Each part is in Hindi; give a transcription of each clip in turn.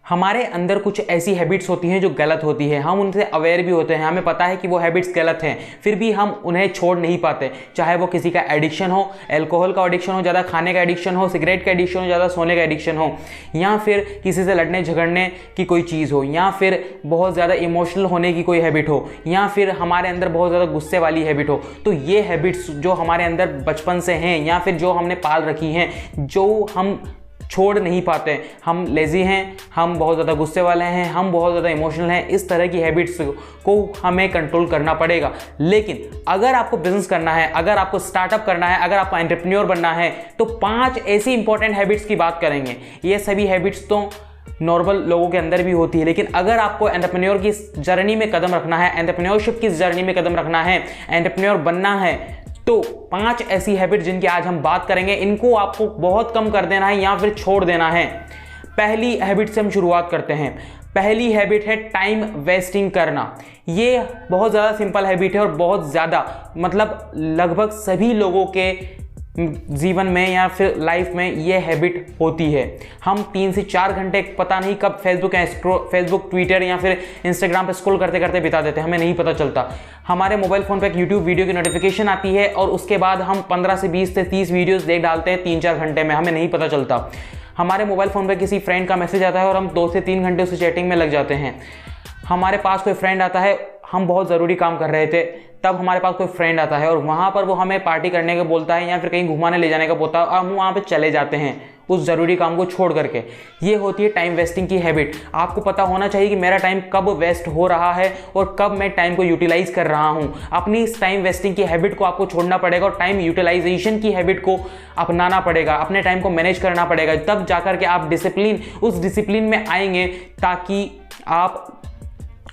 हमारे अंदर कुछ ऐसी हैबिट्स होती हैं जो गलत होती है, हम उनसे अवेयर भी होते हैं, हमें पता है कि वो हैबिट्स गलत हैं, फिर भी हम उन्हें छोड़ नहीं पाते। चाहे वो किसी का एडिक्शन हो, अल्कोहल का एडिक्शन हो, ज़्यादा खाने का एडिक्शन हो, सिगरेट का एडिक्शन हो, ज़्यादा सोने का एडिक्शन हो, या फिर किसी से लड़ने झगड़ने की कोई चीज़ हो, या फिर बहुत ज़्यादा इमोशनल होने की कोई हैबिट हो, या फिर हमारे अंदर बहुत ज़्यादा गुस्से वाली हैबिट हो। तो ये हैबिट्स जो हमारे अंदर बचपन से हैं या फिर जो हमने पाल रखी हैं, जो हम छोड़ नहीं पाते, हम लेज़ी हैं, हम बहुत ज़्यादा गुस्से वाले हैं, हम बहुत ज़्यादा इमोशनल हैं, इस तरह की हैबिट्स को हमें कंट्रोल करना पड़ेगा। लेकिन अगर आपको बिजनेस करना है, अगर आपको स्टार्टअप करना है, अगर आपको एंटरप्रेन्योर बनना है, तो 5 ऐसी इंपॉर्टेंट हैबिट्स की बात करेंगे। ये सभी हैबिट्स तो नॉर्मल लोगों के अंदर भी होती है, लेकिन अगर आपको एंटरप्रेन्योर की जर्नी में कदम रखना है, एंटरप्रेन्योरशिप की जर्नी में कदम रखना है, एंटरप्रेन्योर बनना है, तो 5 ऐसी हैबिट जिनकी आज हम बात करेंगे, इनको आपको बहुत कम कर देना है या फिर छोड़ देना है। पहली हैबिट से हम शुरुआत करते हैं। पहली हैबिट है टाइम वेस्टिंग करना। ये बहुत ज़्यादा सिंपल हैबिट है और बहुत ज़्यादा मतलब लगभग सभी लोगों के जीवन में या फिर लाइफ में ये हैबिट होती है। हम 3 से 4 घंटे पता नहीं कब फेसबुक ट्विटर या फिर इंस्टाग्राम पे स्क्रॉल करते करते बिता देते हैं, हमें नहीं पता चलता। हमारे मोबाइल फ़ोन पे एक यूट्यूब वीडियो की नोटिफिकेशन आती है और उसके बाद हम 15 से 20 से 30 वीडियोज़ देख डालते हैं 3-4 घंटे में, हमें नहीं पता चलता। हमारे मोबाइल फ़ोन पर किसी फ्रेंड का मैसेज आता है और हम 2 से 3 घंटे उसे चैटिंग में लग जाते हैं। हमारे पास कोई फ्रेंड आता है, हम बहुत ज़रूरी काम कर रहे थे, तब हमारे पास कोई फ्रेंड आता है और वहाँ पर वो हमें पार्टी करने का बोलता है या फिर कहीं घुमाने ले जाने का बोलता है और हम वहाँ पे चले जाते हैं उस ज़रूरी काम को छोड़ करके। ये होती है टाइम वेस्टिंग की हैबिट। आपको पता होना चाहिए कि मेरा टाइम कब वेस्ट हो रहा है और कब मैं टाइम को यूटिलाइज कर रहा हूँ। अपनी इस टाइम वेस्टिंग की हैबिट को आपको छोड़ना पड़ेगा और टाइम यूटिलाइजेशन की हैबिट को अपनाना पड़ेगा, अपने टाइम को मैनेज करना पड़ेगा। तब जाकर के आप उस डिसिप्लिन में आएंगे ताकि आप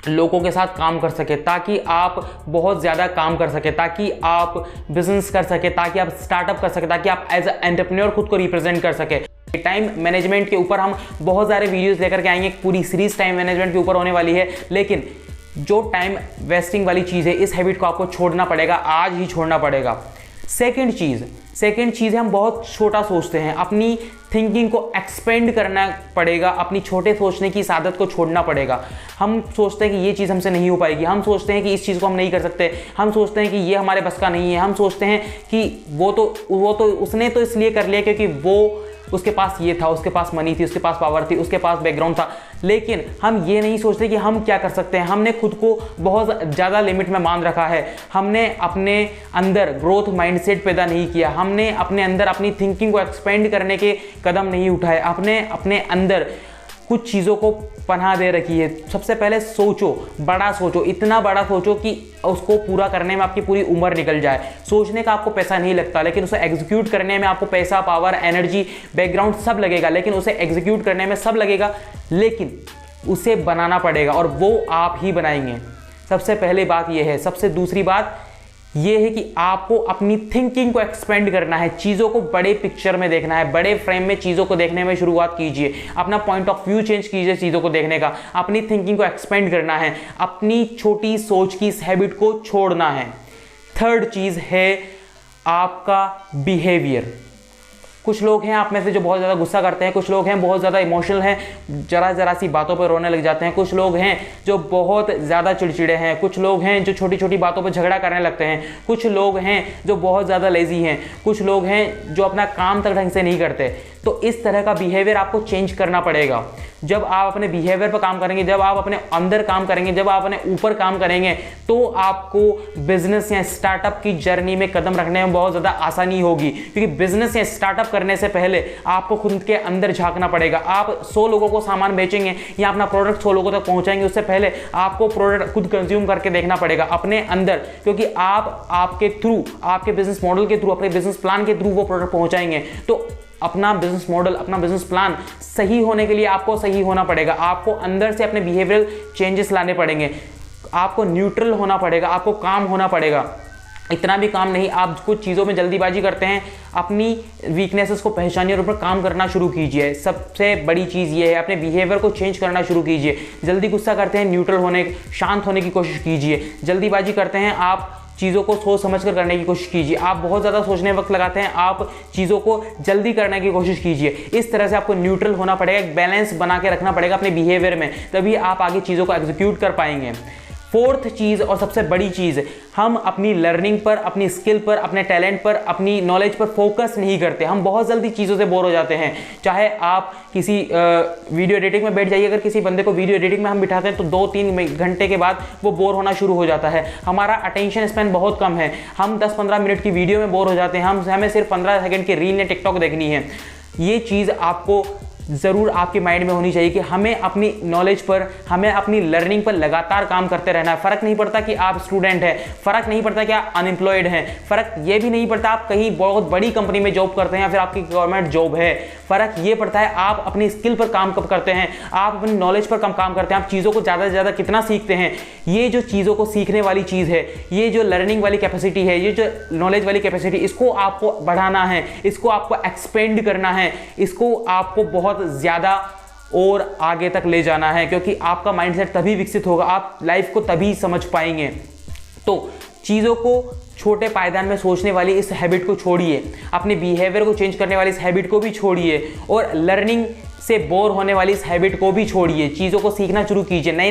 लोगों के साथ काम कर सके, ताकि आप बहुत ज़्यादा काम कर सके, ताकि आप बिजनेस कर सके, ताकि आप स्टार्टअप कर सके, ताकि आप एज एंटरप्रेन्योर खुद को रिप्रेजेंट कर सके। टाइम मैनेजमेंट के ऊपर हम बहुत सारे वीडियोस लेकर के आएंगे, पूरी सीरीज टाइम मैनेजमेंट के ऊपर होने वाली है। लेकिन जो टाइम वेस्टिंग वाली चीज़ है, इस हैबिट को आपको छोड़ना पड़ेगा, आज ही छोड़ना पड़ेगा। सेकेंड चीज़ है हम बहुत छोटा सोचते हैं। अपनी थिंकिंग को एक्सपेंड करना पड़ेगा, अपनी छोटे सोचने की इस आदत को छोड़ना पड़ेगा। हम सोचते हैं कि ये चीज़ हमसे नहीं हो पाएगी, हम सोचते हैं कि इस चीज़ को हम नहीं कर सकते, हम सोचते हैं कि ये हमारे बस का नहीं है, हम सोचते हैं कि वो तो उसने तो इसलिए कर लिया क्योंकि वो उसके पास ये था, उसके पास मनी थी, उसके पास पावर थी, उसके पास बैकग्राउंड था। लेकिन हम ये नहीं सोचते कि हम क्या कर सकते हैं। हमने खुद को बहुत ज़्यादा लिमिट में मान रखा है, हमने अपने अंदर ग्रोथ माइंडसेट पैदा नहीं किया, हमने अपने अंदर अपनी थिंकिंग को एक्सपेंड करने के कदम नहीं उठाए, आपने अपने अंदर कुछ चीज़ों को पनाह दे रखी है। सबसे पहले सोचो, बड़ा सोचो, इतना बड़ा सोचो कि उसको पूरा करने में आपकी पूरी उम्र निकल जाए। सोचने का आपको पैसा नहीं लगता, लेकिन उसे एग्जीक्यूट करने में आपको पैसा, पावर, एनर्जी, बैकग्राउंड सब लगेगा, लेकिन उसे एग्जीक्यूट करने में सब लगेगा, लेकिन उसे बनाना पड़ेगा और वो आप ही बनाएंगे। सबसे पहले बात यह है। सबसे दूसरी बात यह है कि आपको अपनी थिंकिंग को एक्सपेंड करना है, चीज़ों को बड़े पिक्चर में देखना है, बड़े फ्रेम में चीज़ों को देखने में शुरुआत कीजिए। अपना पॉइंट ऑफ व्यू चेंज कीजिए चीज़ों को देखने का, अपनी थिंकिंग को एक्सपेंड करना है, अपनी छोटी सोच की इस हैबिट को छोड़ना है। थर्ड चीज़ है आपका बिहेवियर। कुछ लोग हैं आप में से जो बहुत ज़्यादा गुस्सा करते हैं, कुछ लोग हैं बहुत ज़्यादा इमोशनल हैं, ज़रा सी बातों पर रोने लग जाते हैं, कुछ लोग हैं जो बहुत ज़्यादा चिड़चिड़े हैं, कुछ लोग हैं जो छोटी छोटी बातों पर झगड़ा करने लगते हैं, कुछ लोग हैं जो बहुत ज़्यादा लेज़ी हैं, कुछ लोग हैं जो अपना काम तक ढंग से नहीं करते। तो इस तरह का बिहेवियर आपको चेंज करना पड़ेगा। जब आप अपने बिहेवियर पर काम करेंगे, जब आप अपने अंदर काम करेंगे, जब आप अपने ऊपर काम करेंगे, तो आपको बिजनेस या स्टार्टअप की जर्नी में कदम रखने में बहुत ज़्यादा आसानी होगी। क्योंकि बिजनेस या स्टार्टअप करने से पहले आपको खुद के अंदर झांकना पड़ेगा। आप 100 लोगों को सामान बेचेंगे या अपना प्रोडक्ट 100 लोगों तक पहुंचाएंगे, उससे पहले आपको प्रोडक्ट खुद कंज्यूम करके देखना पड़ेगा अपने अंदर, क्योंकि आपके थ्रू, आपके बिजनेस मॉडल के थ्रू, अपने बिजनेस प्लान के थ्रू वो प्रोडक्ट पहुंचाएंगे। तो अपना बिजनेस मॉडल, अपना बिजनेस प्लान सही होने के लिए आपको सही होना पड़ेगा। आपको अंदर से अपने बिहेवियरल चेंजेस लाने पड़ेंगे, आपको न्यूट्रल होना पड़ेगा, आपको काम होना पड़ेगा। इतना भी काम नहीं, आप कुछ चीज़ों में जल्दीबाजी करते हैं, अपनी वीकनेसेस को पहचानिए और उन पर काम करना शुरू कीजिए। सबसे बड़ी चीज़ ये है, अपने बिहेवियर को चेंज करना शुरू कीजिए। जल्दी गुस्सा करते हैं, न्यूट्रल होने, शांत होने की कोशिश कीजिए। जल्दीबाजी करते हैं, आप चीज़ों को सोच समझ कर करने की कोशिश कीजिए। आप बहुत ज़्यादा सोचने में वक्त लगाते हैं, आप चीज़ों को जल्दी करने की कोशिश कीजिए। इस तरह से आपको न्यूट्रल होना पड़ेगा, एक बैलेंस बना के रखना पड़ेगा अपने बिहेवियर में, तभी आप आगे चीज़ों को एग्जीक्यूट कर पाएंगे। फोर्थ चीज़ और सबसे बड़ी चीज़, हम अपनी लर्निंग पर, अपनी स्किल पर, अपने टैलेंट पर, अपनी नॉलेज पर फोकस नहीं करते। हम बहुत जल्दी चीज़ों से बोर हो जाते हैं। चाहे आप किसी वीडियो एडिटिंग में बैठ जाइए, अगर किसी बंदे को वीडियो एडिटिंग में हम बिठाते हैं तो 2-3 घंटे के बाद वो बोर होना शुरू हो जाता है। हमारा अटेंशन स्पैन बहुत कम है, हम 10-15 मिनट की वीडियो में बोर हो जाते हैं, हमें सिर्फ 15 सेकंड की रील या टिकटॉक देखनी है। ये चीज़ आपको ज़रूर आपके माइंड में होनी चाहिए कि हमें अपनी नॉलेज पर, हमें अपनी लर्निंग पर लगातार काम करते रहना है। फ़र्क नहीं पड़ता कि आप स्टूडेंट हैं, फ़र्क नहीं पड़ता कि आप अनएम्प्लॉयड हैं, फ़र्क ये भी नहीं पड़ता आप कहीं बहुत बड़ी कंपनी में जॉब करते हैं या फिर आपकी गवर्नमेंट जॉब है। फ़र्क ये पड़ता है आप अपनी स्किल पर काम कब करते हैं, आप अपनी नॉलेज पर कम काम करते हैं, आप चीज़ों को ज़्यादा से ज़्यादा कितना सीखते हैं। ये जो चीज़ों को सीखने वाली चीज़ है, ये जो लर्निंग वाली कैपेसिटी है, ये जो नॉलेज वाली कैपेसिटी, इसको आपको बढ़ाना है, इसको आपको एक्सपेंड करना है, इसको आपको बहुत ज़्यादा और आगे तक ले जाना है, क्योंकि आपका माइंडसेट तभी विकसित होगा, आप लाइफ को तभी समझ पाएंगे। तो चीज़ों को छोटे पायदान में सोचने वाली इस हैबिट को छोड़िए, अपने बिहेवियर को चेंज करने वाली इस हैबिट को भी छोड़िए, और लर्निंग से बोर होने वाली इस हैबिट को भी छोड़िए। चीज़ों को सीखना शुरू कीजिए, नई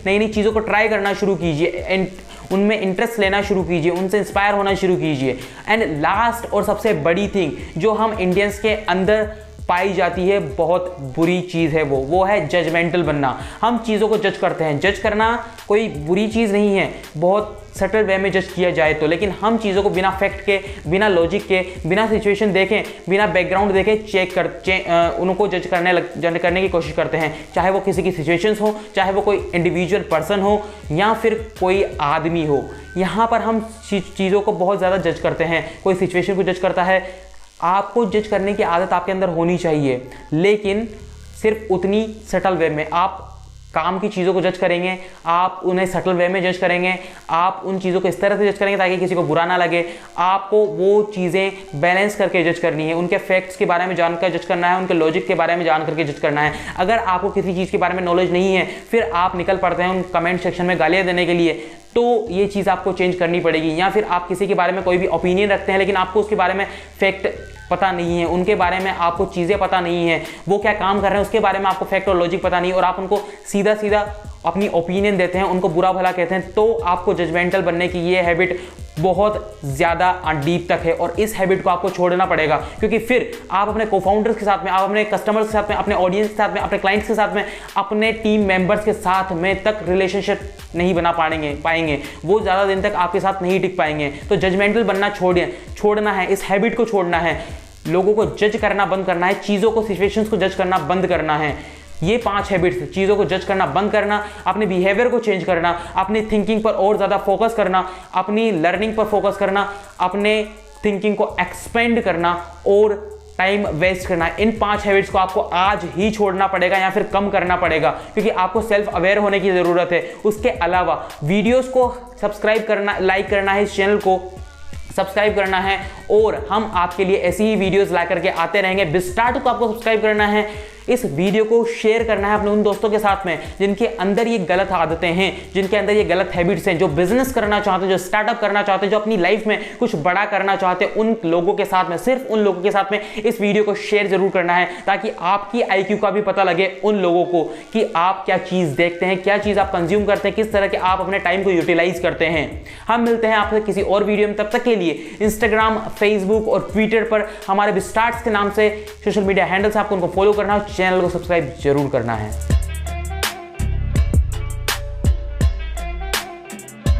नई चीज़ों को ट्राई करना शुरू कीजिए, उनमें इंटरेस्ट लेना शुरू कीजिए, उनसे इंस्पायर होना शुरू कीजिए। एंड लास्ट और सबसे बड़ी थिंग जो हम इंडियंस के अंदर पाई जाती है, बहुत बुरी चीज़ है, वो है जजमेंटल बनना। हम चीज़ों को जज करते हैं, जज करना कोई बुरी चीज़ नहीं है, बहुत सटल वे में जज किया जाए तो, लेकिन हम चीज़ों को बिना फैक्ट के, बिना लॉजिक के, बिना सिचुएशन देखें, बिना बैकग्राउंड देखें उनको जज करने की कोशिश करते हैं, चाहे वो किसी की सिचुएशंस हो, चाहे वो कोई इंडिविजुअल पर्सन हो या फिर कोई आदमी हो। यहाँ पर हम चीज़ों को बहुत ज़्यादा जज करते हैं, कोई सिचुएशन को जज करता है। आपको जज करने की आदत आपके अंदर होनी चाहिए, लेकिन सिर्फ उतनी सटल वे में। आप काम की चीज़ों को जज करेंगे, आप उन्हें सटल वे में जज करेंगे, आप उन चीज़ों को इस तरह से जज करेंगे ताकि किसी को बुरा ना लगे। आपको वो चीज़ें बैलेंस करके जज करनी है, उनके फैक्ट्स के बारे में जानकर जज करना है, उनके लॉजिक के बारे में जान करके जज करना है। अगर आपको किसी चीज़ के बारे में नॉलेज नहीं है, फिर आप निकल पड़ते हैं उन कमेंट सेक्शन में गालियाँ देने के लिए, तो ये चीज़ आपको चेंज करनी पड़ेगी। या फिर आप किसी के बारे में कोई भी ओपिनियन रखते हैं, लेकिन आपको उसके बारे में फैक्ट पता नहीं है, उनके बारे में आपको चीज़ें पता नहीं है, वो क्या काम कर रहे हैं उसके बारे में आपको फैक्ट और लॉजिक पता नहीं, और आप उनको सीधा सीधा अपनी ओपिनियन देते हैं, उनको बुरा भला कहते हैं, तो आपको जजमेंटल बनने की ये हैबिट बहुत ज़्यादा डीप तक है, और इस हैबिट को आपको छोड़ना पड़ेगा। क्योंकि फिर आप अपने को-फाउंडर्स के साथ में, आप अपने कस्टमर्स के साथ में, अपने ऑडियंस के साथ में, अपने क्लाइंट्स के साथ में, अपने टीम मेंबर्स के साथ में तक रिलेशनशिप नहीं बना पाएंगे, वो ज़्यादा दिन तक आपके साथ नहीं टिक पाएंगे। तो जजमेंटल बनना छोड़ना है, इस हैबिट को छोड़ना है, लोगों को जज करना बंद करना है, चीज़ों को, सिचुएशंस को जज करना बंद करना है। ये 5 हैबिट्स, चीज़ों को जज करना बंद करना, अपने बिहेवियर को चेंज करना, अपनी थिंकिंग पर और ज़्यादा फोकस करना, अपनी लर्निंग पर फोकस करना, अपने थिंकिंग को एक्सपेंड करना और टाइम वेस्ट करना। इन 5 हैबिट्स को आपको आज ही छोड़ना पड़ेगा या फिर कम करना पड़ेगा, क्योंकि आपको सेल्फ अवेयर होने की ज़रूरत है। उसके अलावा वीडियोज़ को सब्सक्राइब करना, लाइक करना है, इस चैनल को सब्सक्राइब करना है, और हम आपके लिए ऐसी ही वीडियोस ला करके आते रहेंगे। बिस्टार्ट को आपको सब्सक्राइब करना है, इस वीडियो को शेयर करना है अपने उन दोस्तों के साथ में जिनके अंदर ये गलत आदतें हैं, जिनके अंदर ये गलत हैबिट्स हैं, जो बिजनेस करना चाहते हैं, जो स्टार्टअप करना चाहते हैं, जो अपनी लाइफ में कुछ बड़ा करना चाहते हैं, उन लोगों के साथ में, सिर्फ उन लोगों के साथ में इस वीडियो को शेयर जरूर करना है, ताकि आपकी IQ का भी पता लगे उन लोगों को कि आप क्या चीज़ देखते हैं, क्या चीज़ आप कंज्यूम करते हैं, किस तरह के आप अपने टाइम को यूटिलाइज करते हैं। हम मिलते हैं आपसे किसी और वीडियो में, तब तक के लिए इंस्टाग्राम, फेसबुक और ट्विटर पर हमारे बिस्टार्ट्स के नाम से सोशल मीडिया हैंडल्स, आपको उनको फॉलो करना है, चैनल को सब्सक्राइब जरूर करना है।